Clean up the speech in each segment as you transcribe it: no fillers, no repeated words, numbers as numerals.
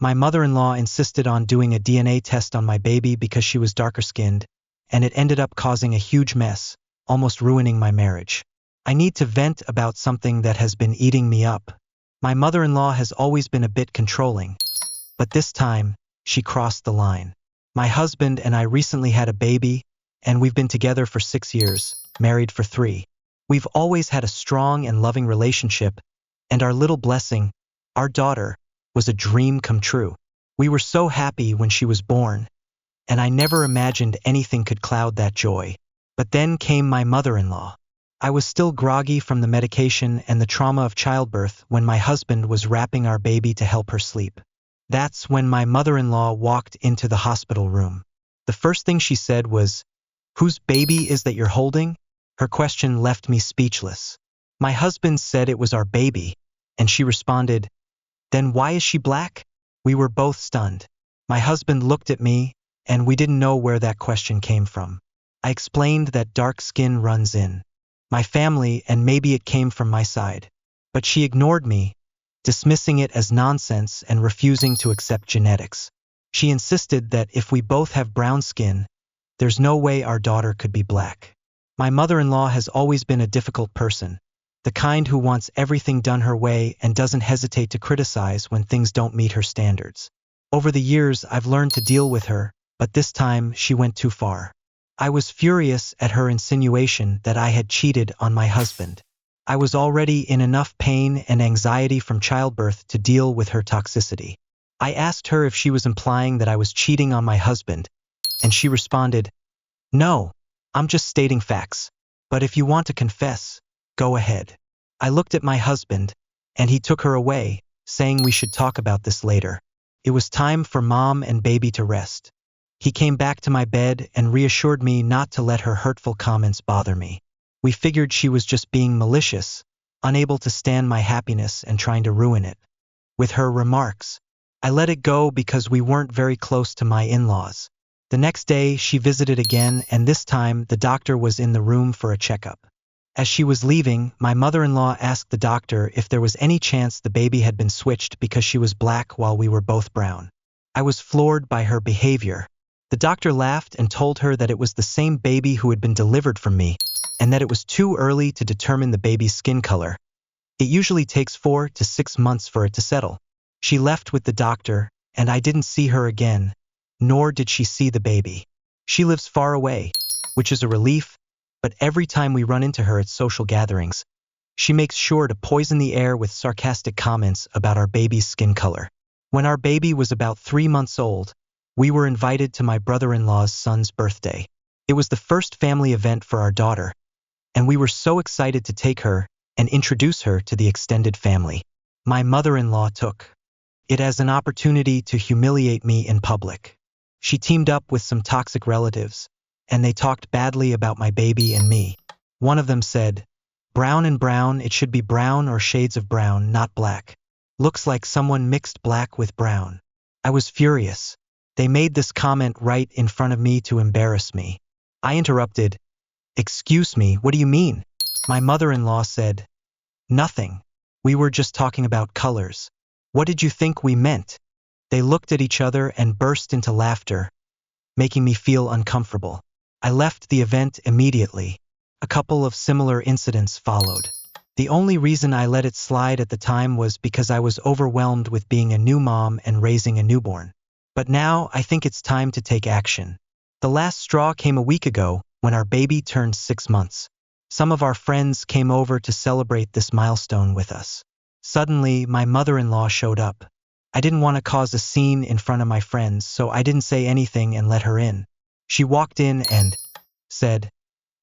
My mother-in-law insisted on doing a DNA test on my baby because she was darker-skinned, and it ended up causing a huge mess, almost ruining my marriage. I need to vent about something that has been eating me up. My mother-in-law has always been a bit controlling, but this time, she crossed the line. My husband and I recently had a baby, and we've been together for 6 years, married for 3. We've always had a strong and loving relationship, and our little blessing, our daughter, was a dream come true. We were so happy when she was born, and I never imagined anything could cloud that joy. But then came my mother-in-law. I was still groggy from the medication and the trauma of childbirth when my husband was wrapping our baby to help her sleep. That's when my mother-in-law walked into the hospital room. The first thing she said was, "Whose baby is that you're holding?" Her question left me speechless. My husband said it was our baby, and she responded, "Then why is she black?" We were both stunned. My husband looked at me, and we didn't know where that question came from. I explained that dark skin runs in my family and maybe it came from my side. But she ignored me, dismissing it as nonsense and refusing to accept genetics. She insisted that if we both have brown skin, there's no way our daughter could be black. My mother-in-law has always been a difficult person, the kind who wants everything done her way and doesn't hesitate to criticize when things don't meet her standards. Over the years, I've learned to deal with her, but this time she went too far. I was furious at her insinuation that I had cheated on my husband. I was already in enough pain and anxiety from childbirth to deal with her toxicity. I asked her if she was implying that I was cheating on my husband, and she responded, "No, I'm just stating facts. But if you want to confess, go ahead." I looked at my husband, and he took her away, saying we should talk about this later. It was time for mom and baby to rest. He came back to my bed and reassured me not to let her hurtful comments bother me. We figured she was just being malicious, unable to stand my happiness and trying to ruin it. With her remarks, I let it go because we weren't very close to my in-laws. The next day, she visited again, and this time the doctor was in the room for a checkup. As she was leaving, my mother-in-law asked the doctor if there was any chance the baby had been switched because she was black while we were both brown. I was floored by her behavior. The doctor laughed and told her that it was the same baby who had been delivered from me, and that it was too early to determine the baby's skin color. It usually takes 4 to 6 months for it to settle. She left with the doctor, and I didn't see her again, nor did she see the baby. She lives far away, which is a relief, but every time we run into her at social gatherings, she makes sure to poison the air with sarcastic comments about our baby's skin color. When our baby was about 3 months old, we were invited to my brother-in-law's son's birthday. It was the first family event for our daughter, and we were so excited to take her and introduce her to the extended family. My mother-in-law took it as an opportunity to humiliate me in public. She teamed up with some toxic relatives, and they talked badly about my baby and me. One of them said, "Brown and brown, it should be brown or shades of brown, not black. Looks like someone mixed black with brown." I was furious. They made this comment right in front of me to embarrass me. I interrupted, "Excuse me, what do you mean?" My mother-in-law said, "Nothing. We were just talking about colors. What did you think we meant?" They looked at each other and burst into laughter, making me feel uncomfortable. I left the event immediately. A couple of similar incidents followed. The only reason I let it slide at the time was because I was overwhelmed with being a new mom and raising a newborn. But now I think it's time to take action. The last straw came a week ago when our baby turned 6 months. Some of our friends came over to celebrate this milestone with us. Suddenly, my mother-in-law showed up. I didn't want to cause a scene in front of my friends, so I didn't say anything and let her in. She walked in and said,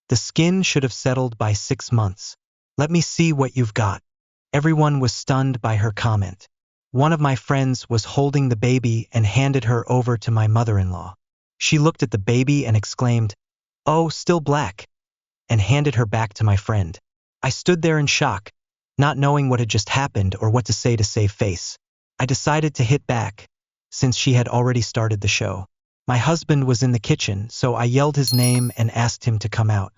"The skin should have settled by 6 months. Let me see what you've got." Everyone was stunned by her comment. One of my friends was holding the baby and handed her over to my mother-in-law. She looked at the baby and exclaimed, "Oh, still black," and handed her back to my friend. I stood there in shock, not knowing what had just happened or what to say to save face. I decided to hit back, since she had already started the show. My husband was in the kitchen, so I yelled his name and asked him to come out.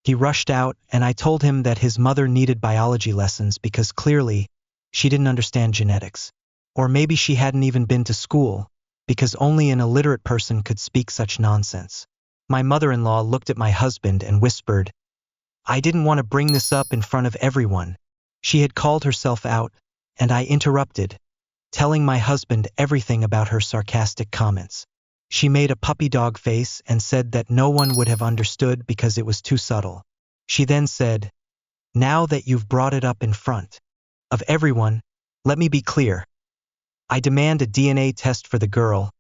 He rushed out, and I told him that his mother needed biology lessons because clearly she didn't understand genetics. Or maybe she hadn't even been to school, because only an illiterate person could speak such nonsense. My mother-in-law looked at my husband and whispered, "I didn't want to bring this up in front of everyone." She had called herself out, and I interrupted, telling my husband everything about her sarcastic comments. She made a puppy dog face and said that no one would have understood because it was too subtle. She then said, "Now that you've brought it up in front of everyone, let me be clear. I demand a DNA test for the girl,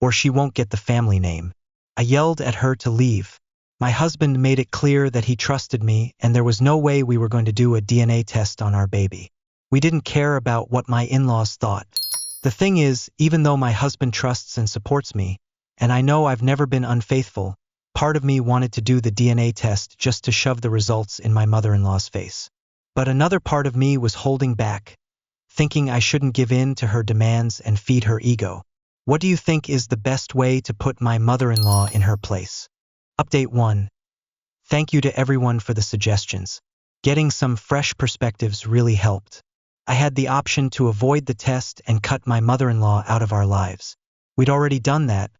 or she won't get the family name." I yelled at her to leave. My husband made it clear that he trusted me and there was no way we were going to do a DNA test on our baby. We didn't care about what my in-laws thought. The thing is, even though my husband trusts and supports me, and I know I've never been unfaithful, part of me wanted to do the DNA test just to shove the results in my mother-in-law's face. But another part of me was holding back, thinking I shouldn't give in to her demands and feed her ego. What do you think is the best way to put my mother-in-law in her place? Update 1. Thank you to everyone for the suggestions. Getting some fresh perspectives really helped. I had the option to avoid the test and cut my mother-in-law out of our lives. We'd already done that,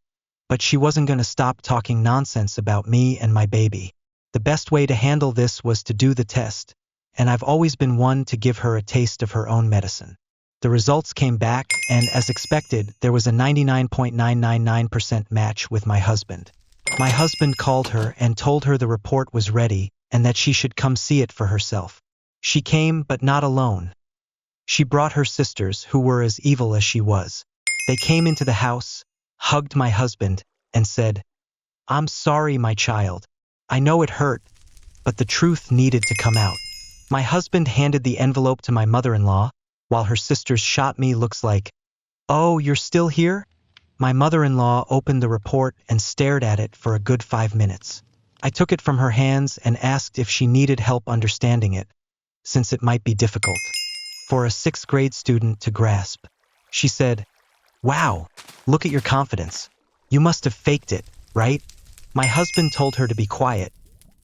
but she wasn't going to stop talking nonsense about me and my baby. The best way to handle this was to do the test, and I've always been one to give her a taste of her own medicine. The results came back, and as expected, there was a 99.999% match with my husband. My husband called her and told her the report was ready and that she should come see it for herself. She came, but not alone. She brought her sisters, who were as evil as she was. They came into the house, hugged my husband, and said, "I'm sorry, my child. I know it hurt, but the truth needed to come out." My husband handed the envelope to my mother-in-law, while her sisters shot me looks like, "Oh, you're still here?" My mother-in-law opened the report and stared at it for a good 5 minutes. I took it from her hands and asked if she needed help understanding it, since it might be difficult for a 6th grade student to grasp. She said, "Wow, look at your confidence. You must have faked it, right?" My husband told her to be quiet,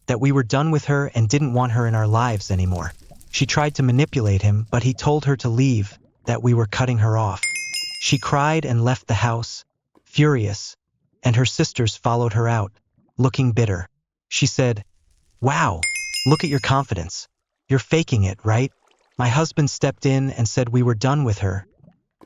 that we were done with her and didn't want her in our lives anymore. She tried to manipulate him, but he told her to leave, that we were cutting her off. She cried and left the house, furious, and her sisters followed her out, looking bitter. She said, "Wow, look at your confidence. You're faking it, right?" My husband stepped in and said we were done with her,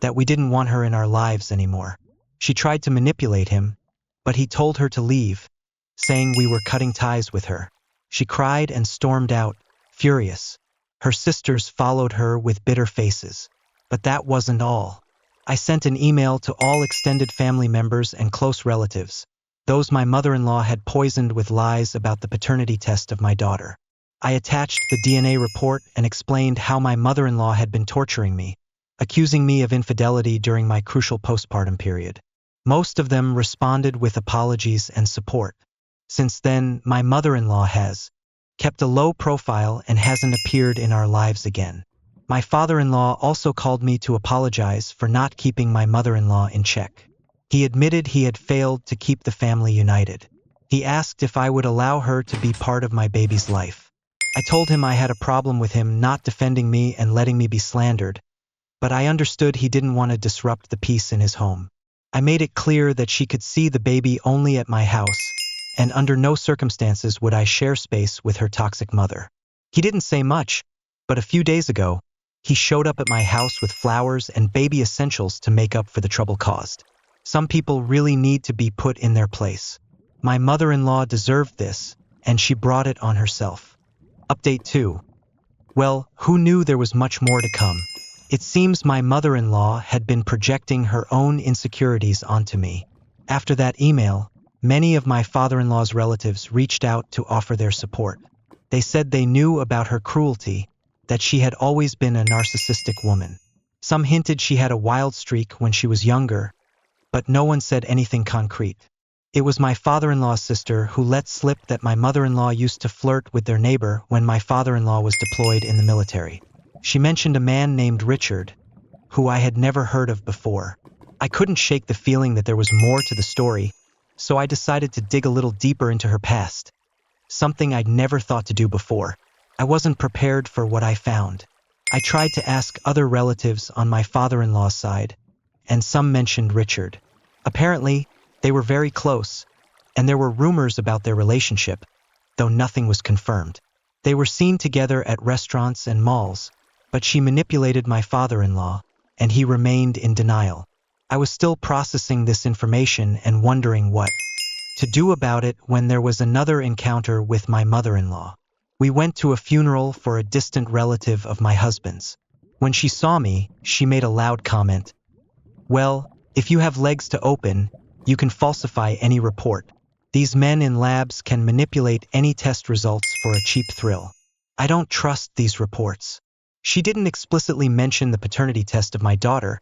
that we didn't want her in our lives anymore. She tried to manipulate him, but he told her to leave, saying we were cutting ties with her. She cried and stormed out, furious. Her sisters followed her with bitter faces. But that wasn't all. I sent an email to all extended family members and close relatives, those my mother-in-law had poisoned with lies about the paternity test of my daughter. I attached the DNA report and explained how my mother-in-law had been torturing me, accusing me of infidelity during my crucial postpartum period. Most of them responded with apologies and support. Since then, my mother-in-law has kept a low profile and hasn't appeared in our lives again. My father-in-law also called me to apologize for not keeping my mother-in-law in check. He admitted he had failed to keep the family united. He asked if I would allow her to be part of my baby's life. I told him I had a problem with him not defending me and letting me be slandered, but I understood he didn't want to disrupt the peace in his home. I made it clear that she could see the baby only at my house, and under no circumstances would I share space with her toxic mother. He didn't say much, but a few days ago, he showed up at my house with flowers and baby essentials to make up for the trouble caused. Some people really need to be put in their place. My mother-in-law deserved this, and she brought it on herself. Update 2. Well, who knew there was much more to come? It seems my mother-in-law had been projecting her own insecurities onto me. After that email, many of my father-in-law's relatives reached out to offer their support. They said they knew about her cruelty, that she had always been a narcissistic woman. Some hinted she had a wild streak when she was younger, but no one said anything concrete. It was my father-in-law's sister who let slip that my mother-in-law used to flirt with their neighbor when my father-in-law was deployed in the military. She mentioned a man named Richard, who I had never heard of before. I couldn't shake the feeling that there was more to the story, so I decided to dig a little deeper into her past, something I'd never thought to do before. I wasn't prepared for what I found. I tried to ask other relatives on my father-in-law's side, and some mentioned Richard. Apparently, they were very close, and there were rumors about their relationship, though nothing was confirmed. They were seen together at restaurants and malls, but she manipulated my father-in-law, and he remained in denial. I was still processing this information and wondering what to do about it when there was another encounter with my mother-in-law. We went to a funeral for a distant relative of my husband's. When she saw me, she made a loud comment. "Well, if you have legs to open, you can falsify any report. These men in labs can manipulate any test results for a cheap thrill. I don't trust these reports." She didn't explicitly mention the paternity test of my daughter,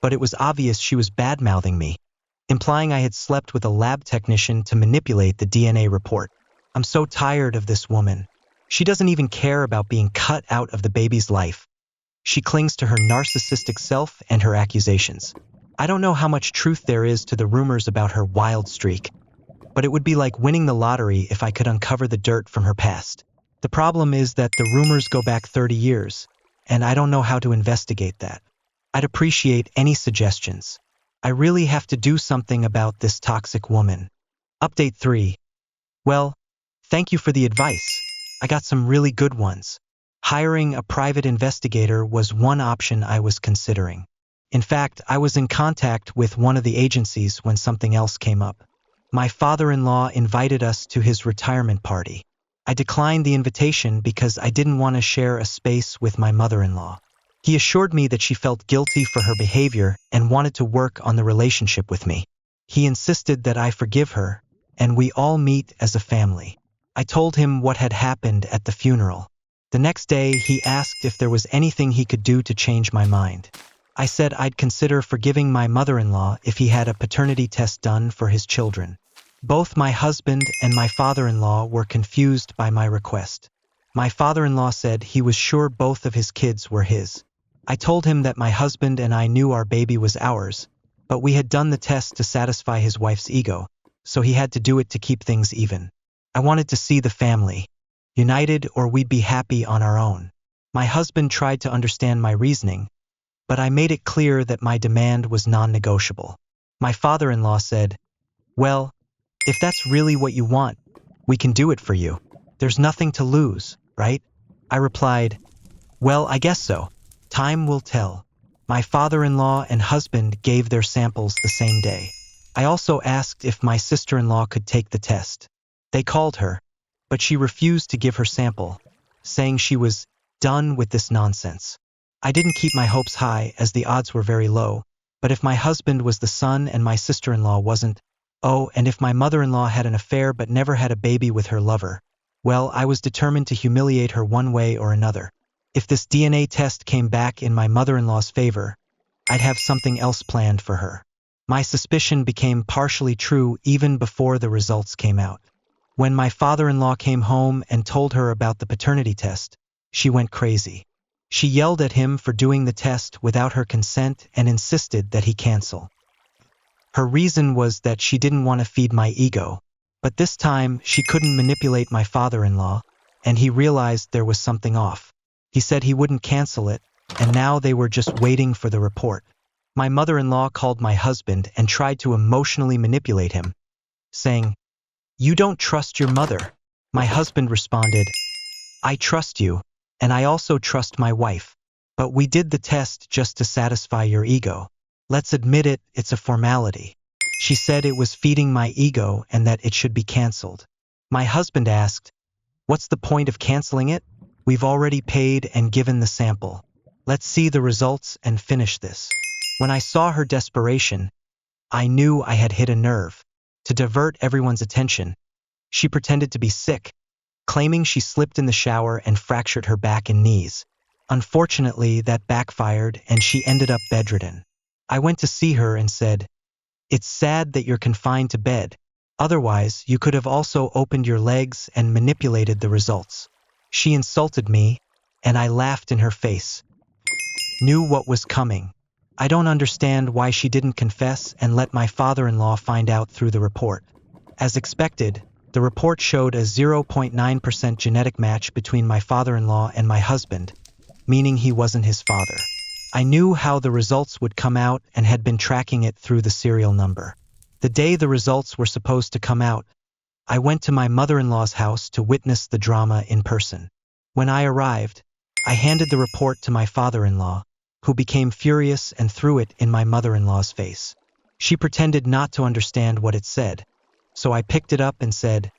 but it was obvious she was bad-mouthing me, implying I had slept with a lab technician to manipulate the DNA report. I'm so tired of this woman. She doesn't even care about being cut out of the baby's life. She clings to her narcissistic self and her accusations. I don't know how much truth there is to the rumors about her wild streak, but it would be like winning the lottery if I could uncover the dirt from her past. The problem is that the rumors go back 30 years, and I don't know how to investigate that. I'd appreciate any suggestions. I really have to do something about this toxic woman. Update 3. Well, thank you for the advice. I got some really good ones. Hiring a private investigator was one option I was considering. In fact, I was in contact with one of the agencies when something else came up. My father-in-law invited us to his retirement party. I declined the invitation because I didn't want to share a space with my mother-in-law. He assured me that she felt guilty for her behavior and wanted to work on the relationship with me. He insisted that I forgive her, and we all meet as a family. I told him what had happened at the funeral. The next day, he asked if there was anything he could do to change my mind. I said I'd consider forgiving my mother-in-law if he had a paternity test done for his children. Both my husband and my father-in-law were confused by my request. My father-in-law said he was sure both of his kids were his. I told him that my husband and I knew our baby was ours, but we had done the test to satisfy his wife's ego, so he had to do it to keep things even. I wanted to see the family united, or we'd be happy on our own. My husband tried to understand my reasoning, but I made it clear that my demand was non-negotiable. My father-in-law said, "Well, if that's really what you want, we can do it for you. There's nothing to lose, right?" I replied, "Well, I guess so. Time will tell." My father-in-law and husband gave their samples the same day. I also asked if my sister-in-law could take the test. They called her, but she refused to give her sample, saying she was done with this nonsense. I didn't keep my hopes high as the odds were very low, but if my husband was the son and my sister-in-law wasn't, and if my mother-in-law had an affair but never had a baby with her lover, well, I was determined to humiliate her one way or another. If this DNA test came back in my mother-in-law's favor, I'd have something else planned for her. My suspicion became partially true even before the results came out. When my father-in-law came home and told her about the paternity test, she went crazy. She yelled at him for doing the test without her consent and insisted that he cancel. Her reason was that she didn't want to feed my ego, but this time she couldn't manipulate my father-in-law, and he realized there was something off. He said he wouldn't cancel it, and now they were just waiting for the report. My mother-in-law called my husband and tried to emotionally manipulate him, saying, "You don't trust your mother." My husband responded, "I trust you, and I also trust my wife. But we did the test just to satisfy your ego. Let's admit it, it's a formality." She said it was feeding my ego and that it should be canceled. My husband asked, "What's the point of canceling it? We've already paid and given the sample. Let's see the results and finish this." When I saw her desperation, I knew I had hit a nerve. To divert everyone's attention, she pretended to be sick, claiming she slipped in the shower and fractured her back and knees. Unfortunately, that backfired and she ended up bedridden. I went to see her and said, "It's sad that you're confined to bed. Otherwise, you could have also opened your legs and manipulated the results." She insulted me, and I laughed in her face. Knew what was coming. I don't understand why she didn't confess and let my father-in-law find out through the report. As expected, the report showed a 0.9% genetic match between my father-in-law and my husband, meaning he wasn't his father. I knew how the results would come out and had been tracking it through the serial number. The day the results were supposed to come out, I went to my mother-in-law's house to witness the drama in person. When I arrived, I handed the report to my father-in-law, who became furious and threw it in my mother-in-law's face. She pretended not to understand what it said, so I picked it up and said,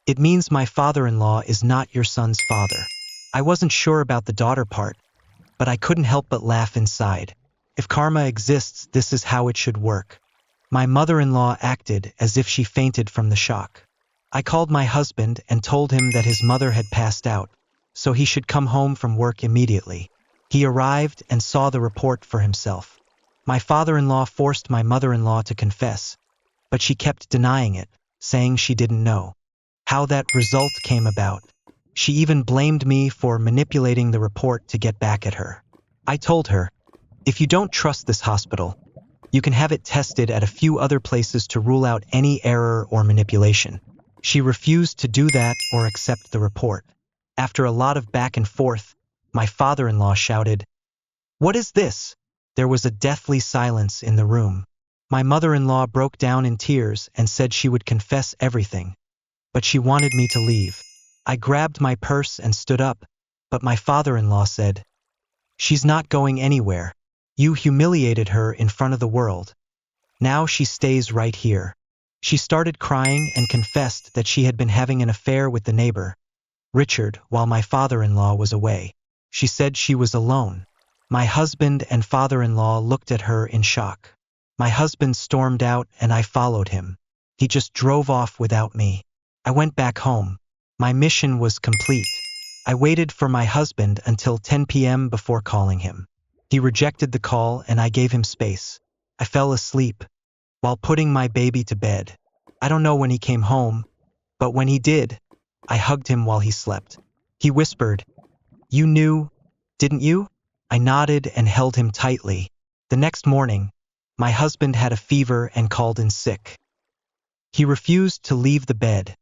"It means my father-in-law is not your son's father." I wasn't sure about the daughter part, but I couldn't help but laugh inside. If karma exists, this is how it should work. My mother-in-law acted as if she fainted from the shock. I called my husband and told him that his mother had passed out, so he should come home from work immediately. He arrived and saw the report for himself. My father-in-law forced my mother-in-law to confess, but she kept denying it, saying she didn't know how that result came about. She even blamed me for manipulating the report to get back at her. I told her, "If you don't trust this hospital, you can have it tested at a few other places to rule out any error or manipulation." She refused to do that or accept the report. After a lot of back and forth, my father-in-law shouted, "What is this?" There was a deathly silence in the room. My mother-in-law broke down in tears and said she would confess everything, but she wanted me to leave. I grabbed my purse and stood up, but my father-in-law said, "She's not going anywhere. You humiliated her in front of the world. Now she stays right here." She started crying and confessed that she had been having an affair with the neighbor, Richard, while my father-in-law was away. She said she was alone. My husband and father-in-law looked at her in shock. My husband stormed out and I followed him. He just drove off without me. I went back home. My mission was complete. I waited for my husband until 10 p.m. before calling him. He rejected the call and I gave him space. I fell asleep while putting my baby to bed. I don't know when he came home, but when he did, I hugged him while he slept. He whispered, "You knew, didn't you?" I nodded and held him tightly. The next morning, my husband had a fever and called in sick. He refused to leave the bed,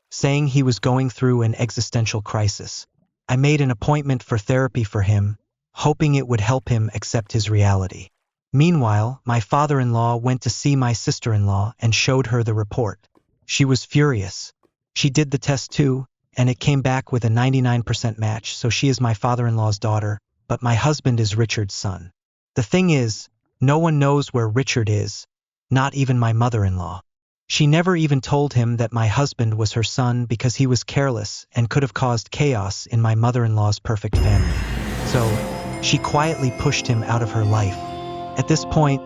saying he was going through an existential crisis. I made an appointment for therapy for him, hoping it would help him accept his reality. Meanwhile, my father-in-law went to see my sister-in-law and showed her the report. She was furious. She did the test too, and it came back with a 99% match, so she is my father-in-law's daughter, but my husband is Richard's son. The thing is, no one knows where Richard is, not even my mother-in-law. She never even told him that my husband was her son because he was careless and could have caused chaos in my mother-in-law's perfect family. So, she quietly pushed him out of her life. At this point,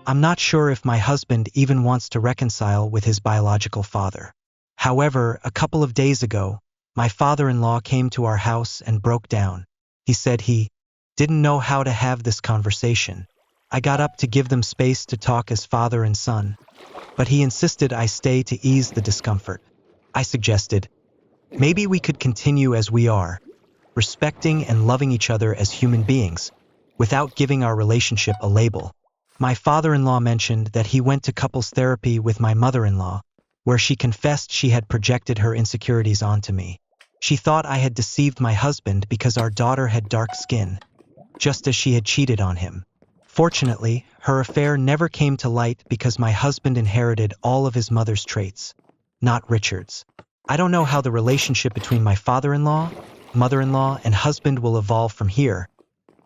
I'm not sure if my husband even wants to reconcile with his biological father. However, a couple of days ago, my father-in-law came to our house and broke down. He said he didn't know how to have this conversation. I got up to give them space to talk as father and son, but he insisted I stay to ease the discomfort. I suggested, maybe we could continue as we are, respecting and loving each other as human beings, without giving our relationship a label. My father-in-law mentioned that he went to couples therapy with my mother-in-law, where she confessed she had projected her insecurities onto me. She thought I had deceived my husband because our daughter had dark skin, just as she had cheated on him. Fortunately, her affair never came to light because my husband inherited all of his mother's traits, not Richard's. I don't know how the relationship between my father-in-law, mother-in-law, and husband will evolve from here,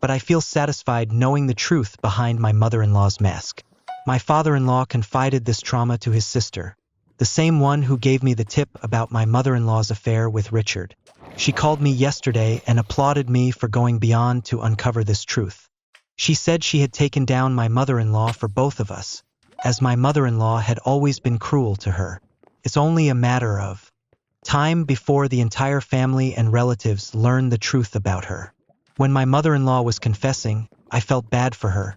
but I feel satisfied knowing the truth behind my mother-in-law's mask. My father-in-law confided this trauma to his sister, the same one who gave me the tip about my mother-in-law's affair with Richard. She called me yesterday and applauded me for going beyond to uncover this truth. She said she had taken down my mother-in-law for both of us, as my mother-in-law had always been cruel to her. It's only a matter of time before the entire family and relatives learn the truth about her. When my mother-in-law was confessing, I felt bad for her.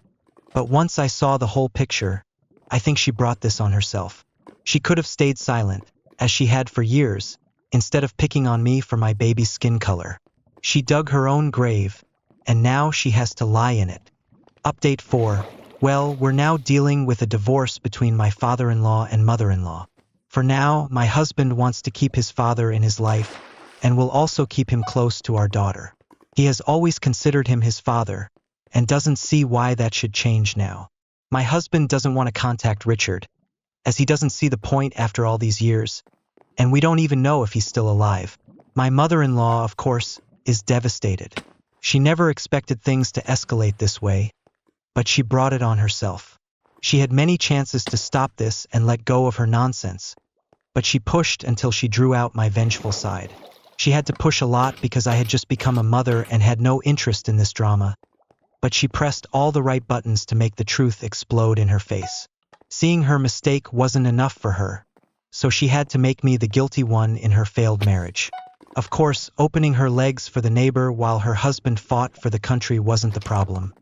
But once I saw the whole picture, I think she brought this on herself. She could have stayed silent, as she had for years, instead of picking on me for my baby's skin color. She dug her own grave, and now she has to lie in it. Update 4. Well, we're now dealing with a divorce between my father-in-law and mother-in-law. For now, my husband wants to keep his father in his life, and will also keep him close to our daughter. He has always considered him his father, and doesn't see why that should change now. My husband doesn't want to contact Richard, as he doesn't see the point after all these years, and we don't even know if he's still alive. My mother-in-law, of course, is devastated. She never expected things to escalate this way, but she brought it on herself. She had many chances to stop this and let go of her nonsense, but she pushed until she drew out my vengeful side. She had to push a lot because I had just become a mother and had no interest in this drama, but she pressed all the right buttons to make the truth explode in her face. Seeing her mistake wasn't enough for her, so she had to make me the guilty one in her failed marriage. Of course, opening her legs for the neighbor while her husband fought for the country wasn't the problem.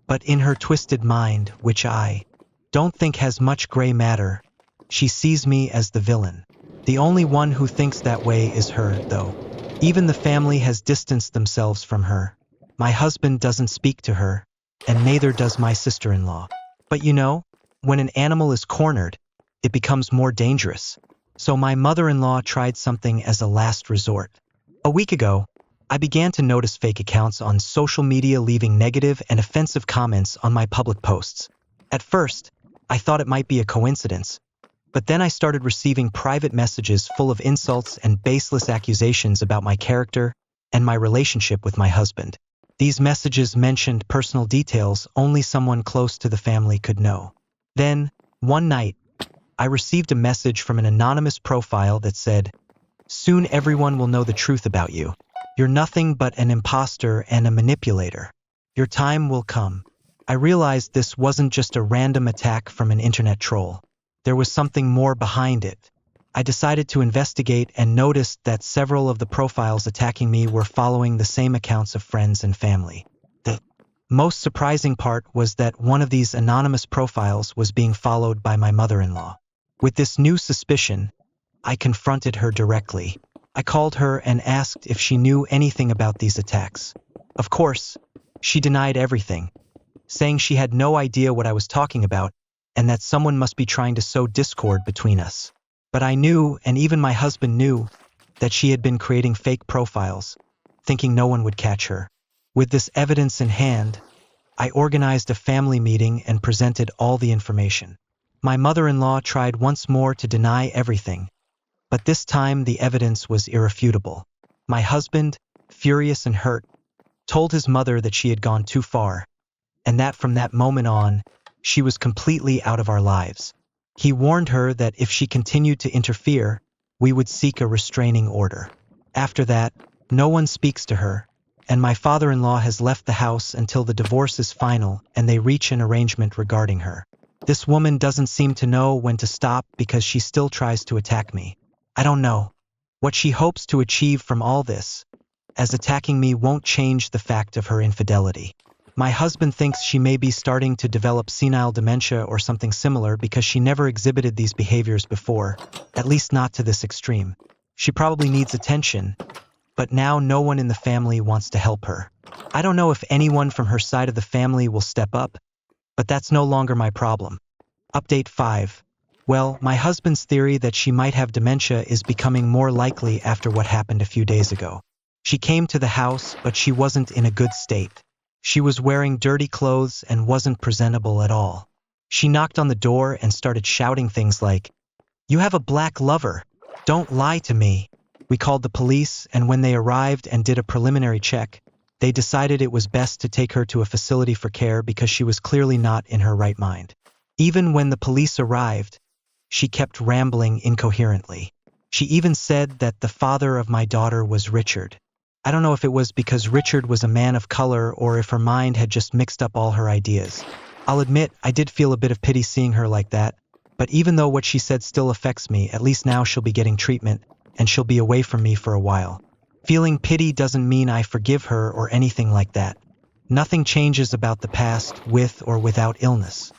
But in her twisted mind, which I don't think has much gray matter, she sees me as the villain. The only one who thinks that way is her, though. Even the family has distanced themselves from her. My husband doesn't speak to her, and neither does my sister-in-law. But you know, when an animal is cornered, it becomes more dangerous. So my mother-in-law tried something as a last resort. A week ago, I began to notice fake accounts on social media leaving negative and offensive comments on my public posts. At first, I thought it might be a coincidence, but then I started receiving private messages full of insults and baseless accusations about my character and my relationship with my husband. These messages mentioned personal details only someone close to the family could know. Then, one night, I received a message from an anonymous profile that said, "Soon everyone will know the truth about you. You're nothing but an imposter and a manipulator. Your time will come." I realized this wasn't just a random attack from an internet troll. There was something more behind it. I decided to investigate and noticed that several of the profiles attacking me were following the same accounts of friends and family. The most surprising part was that one of these anonymous profiles was being followed by my mother-in-law. With this new suspicion, I confronted her directly. I called her and asked if she knew anything about these attacks. Of course, she denied everything, saying she had no idea what I was talking about and that someone must be trying to sow discord between us. But I knew, and even my husband knew, that she had been creating fake profiles, thinking no one would catch her. With this evidence in hand, I organized a family meeting and presented all the information. My mother-in-law tried once more to deny everything, but this time the evidence was irrefutable. My husband, furious and hurt, told his mother that she had gone too far, and that from that moment on, she was completely out of our lives. He warned her that if she continued to interfere, we would seek a restraining order. After that, no one speaks to her, and my father-in-law has left the house until the divorce is final and they reach an arrangement regarding her. This woman doesn't seem to know when to stop because she still tries to attack me. I don't know what she hopes to achieve from all this, as attacking me won't change the fact of her infidelity. My husband thinks she may be starting to develop senile dementia or something similar because she never exhibited these behaviors before, at least not to this extreme. She probably needs attention, but now no one in the family wants to help her. I don't know if anyone from her side of the family will step up, but that's no longer my problem. Update 5. Well, my husband's theory that she might have dementia is becoming more likely after what happened a few days ago. She came to the house, but she wasn't in a good state. She was wearing dirty clothes and wasn't presentable at all. She knocked on the door and started shouting things like, "You have a black lover. Don't lie to me." We called the police, and when they arrived and did a preliminary check, they decided it was best to take her to a facility for care because she was clearly not in her right mind. Even when the police arrived, she kept rambling incoherently. She even said that the father of my daughter was Richard. I don't know if it was because Richard was a man of color or if her mind had just mixed up all her ideas. I'll admit, I did feel a bit of pity seeing her like that, but even though what she said still affects me, at least now she'll be getting treatment, and she'll be away from me for a while. Feeling pity doesn't mean I forgive her or anything like that. Nothing changes about the past with or without illness.